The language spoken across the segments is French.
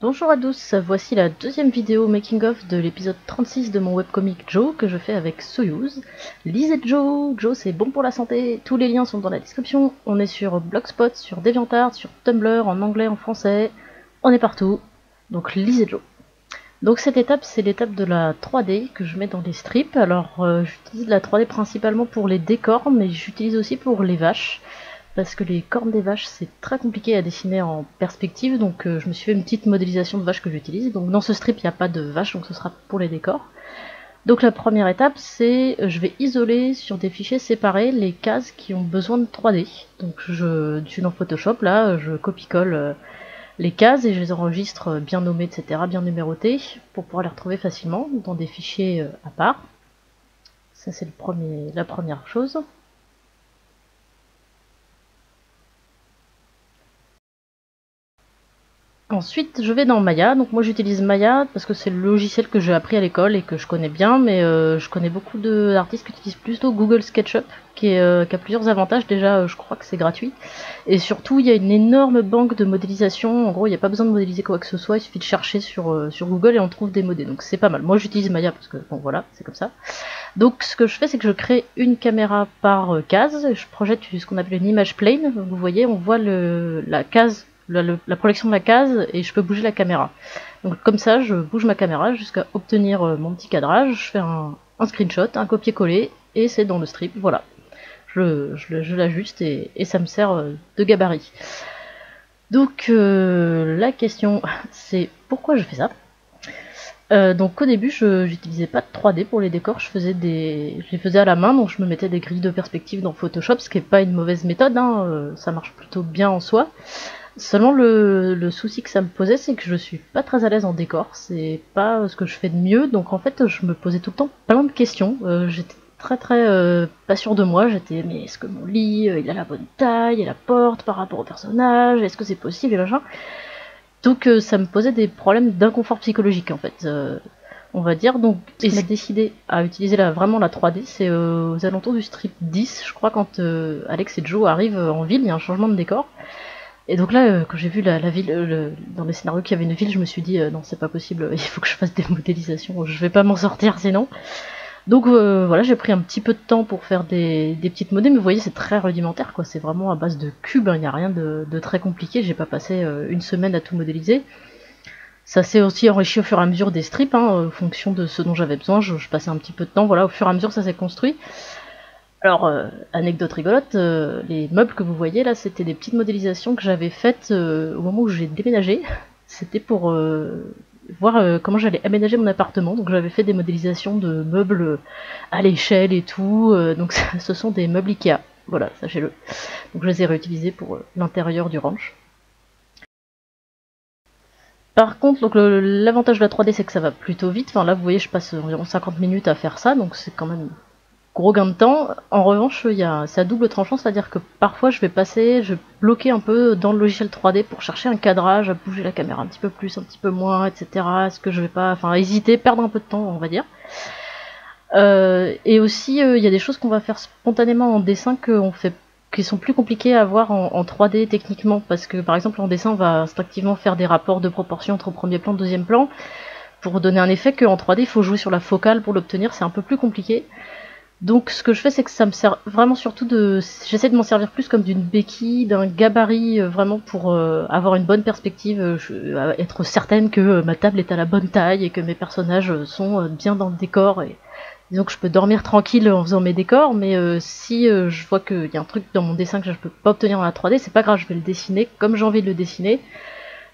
Bonjour à tous, voici la deuxième vidéo making of de l'épisode 36 de mon webcomic Joe que je fais avec Soyouz. Lisez Joe, Joe c'est bon pour la santé, tous les liens sont dans la description, on est sur Blogspot, sur DeviantArt, sur Tumblr, en anglais, en français, on est partout, donc lisez Joe. Donc cette étape c'est l'étape de la 3D que je mets dans les strips, alors j'utilise la 3D principalement pour les décors mais j'utilise aussi pour les vaches. Parce que les cornes des vaches c'est très compliqué à dessiner en perspective, donc je me suis fait une petite modélisation de vache que j'utilise. Donc dans ce strip il n'y a pas de vache, donc ce sera pour les décors. Donc la première étape c'est je vais isoler sur des fichiers séparés les cases qui ont besoin de 3D. Donc je suis dans Photoshop là, je copie-colle les cases et je les enregistre bien nommées, etc., bien numérotées, pour pouvoir les retrouver facilement dans des fichiers à part. Ça c'est la première chose. Ensuite, je vais dans Maya. Donc moi j'utilise Maya parce que c'est le logiciel que j'ai appris à l'école et que je connais bien, mais je connais beaucoup d'artistes qui utilisent plutôt Google SketchUp, qui a plusieurs avantages. Déjà, je crois que c'est gratuit. Et surtout, il y a une énorme banque de modélisation. En gros, il n'y a pas besoin de modéliser quoi que ce soit, il suffit de chercher sur Google et on trouve des modés. Donc c'est pas mal. Moi j'utilise Maya parce que, bon voilà, c'est comme ça. Donc ce que je fais, c'est que je crée une caméra par case. Je projette ce qu'on appelle une image plane. Vous voyez, on voit la case, la projection de la case et je peux bouger la caméra. Donc comme ça, je bouge ma caméra jusqu'à obtenir mon petit cadrage. Je fais un screenshot, un copier-coller et c'est dans le strip. Voilà. Je l'ajuste et ça me sert de gabarit. Donc la question, c'est pourquoi je fais ça? Donc au début j'utilisais pas de 3D pour les décors, je les faisais à la main, donc je me mettais des grilles de perspective dans Photoshop, ce qui est pas une mauvaise méthode, hein, ça marche plutôt bien en soi. Seulement le souci que ça me posait, c'est que je suis pas très à l'aise en décor, c'est pas ce que je fais de mieux, donc en fait je me posais tout le temps plein de questions, j'étais très pas sûre de moi, j'étais mais est-ce que mon lit il a la bonne taille, et la porte par rapport au personnage, est-ce que c'est possible et machin. Donc ça me posait des problèmes d'inconfort psychologique en fait, on va dire. Donc et on a décidé à utiliser vraiment la 3D, c'est aux alentours du strip 10, je crois, quand Alex et Joe arrivent en ville, il y a un changement de décor. Et donc là, quand j'ai vu la ville, dans les scénarios qu'il y avait une ville, je me suis dit non c'est pas possible, il faut que je fasse des modélisations, je vais pas m'en sortir sinon. Donc voilà, j'ai pris un petit peu de temps pour faire des petites modées, mais vous voyez c'est très rudimentaire quoi, c'est vraiment à base de cubes, il n'y a rien de très compliqué, j'ai pas passé une semaine à tout modéliser. Ça s'est aussi enrichi au fur et à mesure des strips, en fonction de ce dont j'avais besoin, je passais un petit peu de temps, voilà, au fur et à mesure ça s'est construit. Alors, anecdote rigolote, les meubles que vous voyez là, c'était des petites modélisations que j'avais faites au moment où j'ai déménagé. C'était pour voir comment j'allais aménager mon appartement. Donc j'avais fait des modélisations de meubles à l'échelle et tout. Donc ce sont des meubles Ikea. Voilà, sachez-le. Donc je les ai réutilisés pour l'intérieur du ranch. Par contre, donc l'avantage de la 3D, c'est que ça va plutôt vite. Enfin là, vous voyez, je passe environ 50 minutes à faire ça, donc c'est quand même gros gain de temps. En revanche, c'est à double tranchant, c'est-à-dire que parfois je vais bloquer un peu dans le logiciel 3D pour chercher un cadrage, à bouger la caméra un petit peu plus, un petit peu moins, etc. Est-ce que je vais pas, enfin, hésiter, perdre un peu de temps, on va dire. Et aussi, il y a des choses qu'on va faire spontanément en dessin qui sont plus compliquées à voir en 3D techniquement, parce que par exemple en dessin on va instinctivement faire des rapports de proportion entre premier plan et deuxième plan pour donner un effet qu'en 3D il faut jouer sur la focale pour l'obtenir, c'est un peu plus compliqué. Donc ce que je fais, c'est que ça me sert vraiment surtout j'essaie de m'en servir plus comme d'une béquille, d'un gabarit, vraiment pour avoir une bonne perspective, être certaine que ma table est à la bonne taille et que mes personnages sont bien dans le décor. Et disons que je peux dormir tranquille en faisant mes décors, mais si je vois qu'il y a un truc dans mon dessin que je peux pas obtenir dans la 3D, c'est pas grave, je vais le dessiner comme j'ai envie de le dessiner.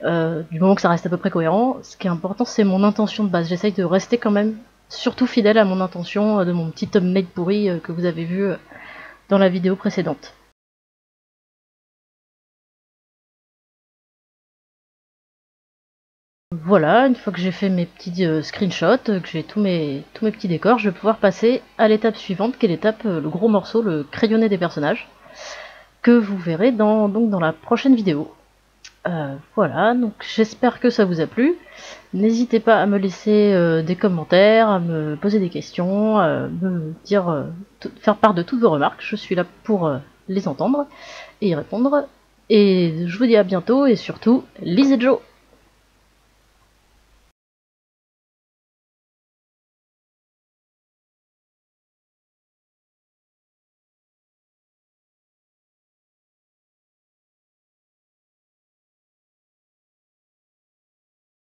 Du moment que ça reste à peu près cohérent, ce qui est important c'est mon intention de base, j'essaye de rester quand même surtout fidèle à mon intention de mon petit thumbnail pourri que vous avez vu dans la vidéo précédente. Voilà, une fois que j'ai fait mes petits screenshots, que j'ai tous mes petits décors, je vais pouvoir passer à l'étape suivante, qui est l'étape, le gros morceau, le crayonné des personnages, que vous verrez donc dans la prochaine vidéo. Voilà, donc j'espère que ça vous a plu. N'hésitez pas à me laisser des commentaires, à me poser des questions, à me dire, faire part de toutes vos remarques. Je suis là pour les entendre et y répondre. Et je vous dis à bientôt et surtout, lisez Joe!